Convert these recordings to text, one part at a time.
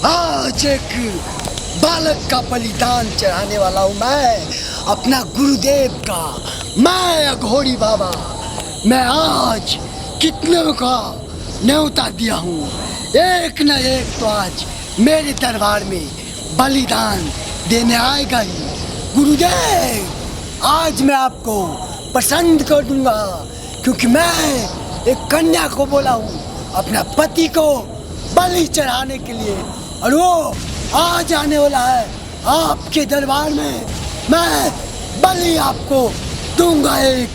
आज एक बालक का बलिदान चढ़ाने वाला हूँ मैं, अपना गुरुदेव का। मैं अघोरी बाबा, मैं आज कितनों का न्योता दिया हूँ। एक न एक तो आज मेरे दरबार में बलिदान देने आएगा ही। गुरुदेव, आज मैं आपको पसंद कर दूंगा, क्योंकि मैं एक कन्या को बोला हूँ अपना पति को बलि चढ़ाने के लिए, और वो आज आने वाला है आपके दरबार में। मैं बलि आपको दूंगा, एक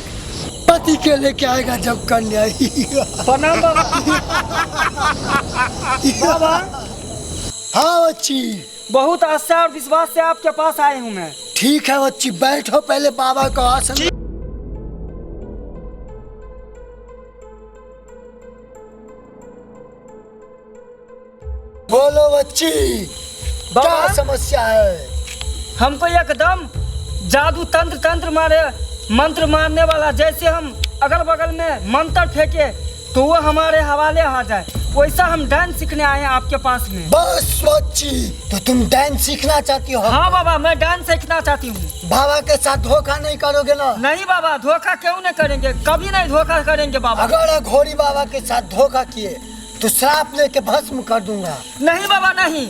पति के लेके आएगा जब कन्या। प्रणाम बाबा। बाबा, हाँ बच्ची, बहुत आशा और विश्वास से आपके पास आए हूँ मैं। ठीक है बच्ची, बैठो पहले बाबा को आसन। बोलो बच्ची, क्या समस्या है? हमको एकदम जादू तंत्र मारे, मंत्र मारने वाला, जैसे हम अगल बगल में मंत्र फेंके तो वो हमारे हवाले आ जाए, वैसा हम डांस सीखने आए हैं आपके पास में। बस बच्ची, तो तुम डांस सीखना चाहती हो? हाँ बाबा, मैं डांस सीखना चाहती हूँ। बाबा के साथ धोखा नहीं करोगे ना? नहीं बाबा, धोखा क्यों नहीं करेंगे, कभी नहीं धोखा करेंगे बाबा। अगर अघोरी बाबा के साथ धोखा किए तो श्राप लेके भस्म कर दूंगा। नहीं बाबा नहीं,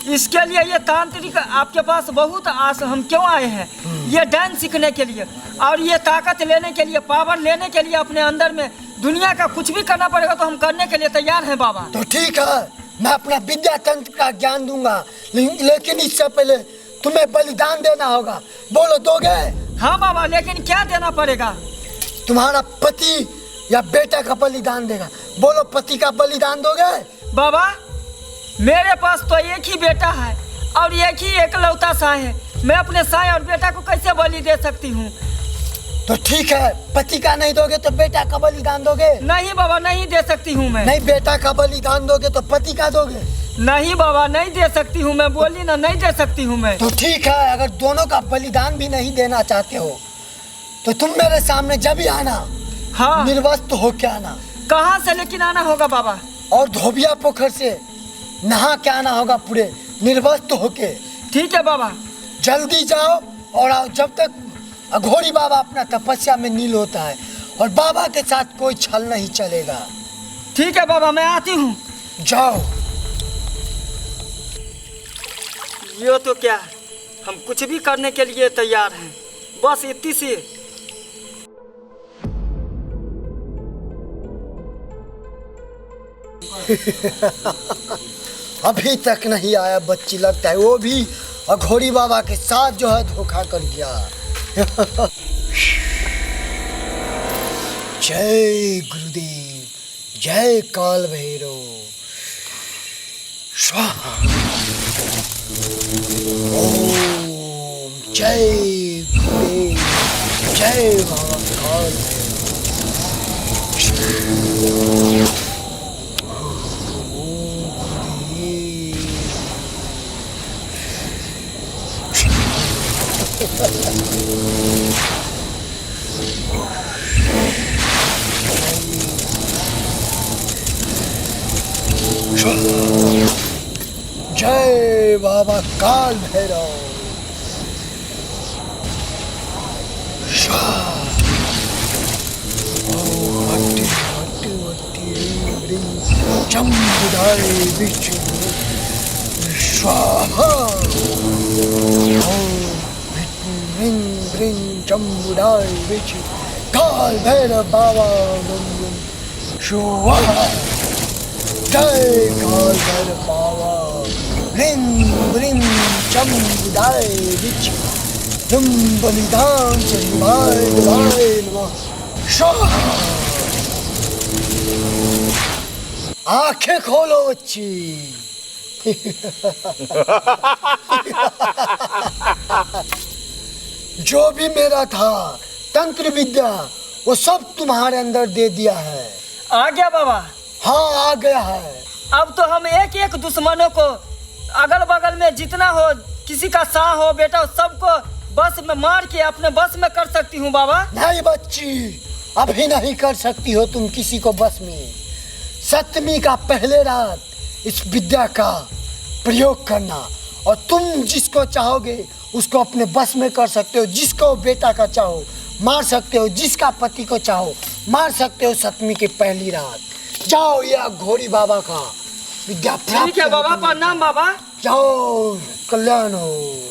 इसके लिए ये तांत्रिक आपके पास बहुत आस, हम क्यों आए हैं ये डांस सीखने के लिए, और ये ताकत लेने के लिए, पावर लेने के लिए अपने अंदर में। दुनिया का कुछ भी करना पड़ेगा तो हम करने के लिए तैयार हैं बाबा। तो ठीक है, मैं अपना विद्या तंत्र का ज्ञान दूंगा, लेकिन इससे पहले तुम्हें बलिदान देना होगा। बोलो, दोगे? हाँ बाबा, लेकिन क्या देना पड़ेगा? तुम्हारा पति या बेटा का बलिदान देगा। बोलो, पति का बलिदान दोगे? बाबा, मेरे पास तो एक ही बेटा है और एक ही एकलौता साय है, मैं अपने साय और बेटा को कैसे बलि दे सकती हूँ? तो ठीक है, पति का नहीं दोगे तो बेटा का बलिदान दोगे? नहीं बाबा, नहीं दे सकती हूँ मैं। नहीं, बेटा का बलिदान दोगे तो पति का दोगे? नहीं बाबा, नहीं दे सकती हूँ मैं, बोली ना, नहीं दे सकती हूँ मैं। तो ठीक है, अगर दोनों का बलिदान भी नहीं देना चाहते हो तो तुम मेरे सामने जब भी आना, हाँ, निर्वस्त्र होके आना। कहाँ से लेकिन आना होगा बाबा? और धोबिया पोखर से नहा के आना होगा, पूरे निर्वस्त्र होके। ठीक है बाबा। जल्दी जाओ और आओ, जब तक अघोरी बाबा अपना तपस्या में नील होता है, और बाबा के साथ कोई छल नहीं चलेगा। ठीक है बाबा, मैं आती हूँ। जाओ। ये तो क्या, हम कुछ भी करने के लिए तैयार हैं, बस इतनी सी। अभी तक नहीं आया बच्ची, लगता है वो भी अघोरी बाबा के साथ जो है धोखा कर गया। जय गुरुदेव, जय काल भैरव, स्वाहा। ओम जय गुरुदेव, जय बाबा काल भैरव। जय बाबा काल भैरव। चम्बुदाय बिच्छू स्वाहा। चम्बुदाय बिच्छू काल भैरव बाबा स्वाहा। जय काल भैरव बाबा। रिम चम्बुदाय बिच्छू तुम बलिदान चढ़ाए नमः स्वाहा। आंखें खोलो बच्ची। जो भी मेरा था तंत्र विद्या, वो सब तुम्हारे अंदर दे दिया है। आ गया बाबा? हाँ, आ गया है। अब तो हम एक एक दुश्मनों को अगल बगल में जितना हो किसी का सा हो बेटा हो, सबको बस में मार के अपने बस में कर सकती हूँ बाबा। नहीं बच्ची, अभी नहीं कर सकती हो तुम किसी को बस में। सप्तमी का पहले रात इस विद्या का प्रयोग करना और तुम जिसको चाहोगे उसको अपने बस में कर सकते हो। जिसको बेटा का चाहो मार सकते हो, जिसका पति को चाहो मार सकते हो। सप्तमी की पहली रात जाओ, ये घोड़ी बाबा का विद्या प्राप्त ठीक है बाबा, प्रणाम बाबा। जाओ, कल्याण हो।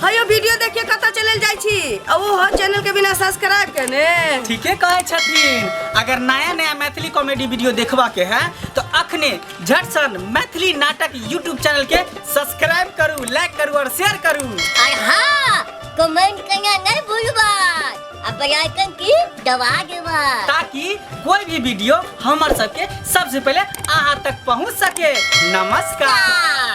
हयो वीडियो देखिए कत चलल जाई छी और वो हर चैनल के बिना सब्सक्राइब करने। ठीके कहे छथिन। अगर नया नया मैथिली कॉमेडी वीडियो देखबा के है तो अखने झट सन मैथिली नाटक यूट्यूब चैनल के सब्सक्राइब करू, लाइक करू और शेयर करू। और हाँ, कमेंट करना नहीं भूलबा और बेल आइकन की दबा देबा ताकि कोई भी वीडियो हमार सबके सबसे पहले अहाँ तक पहुंच सके। नमस्कार।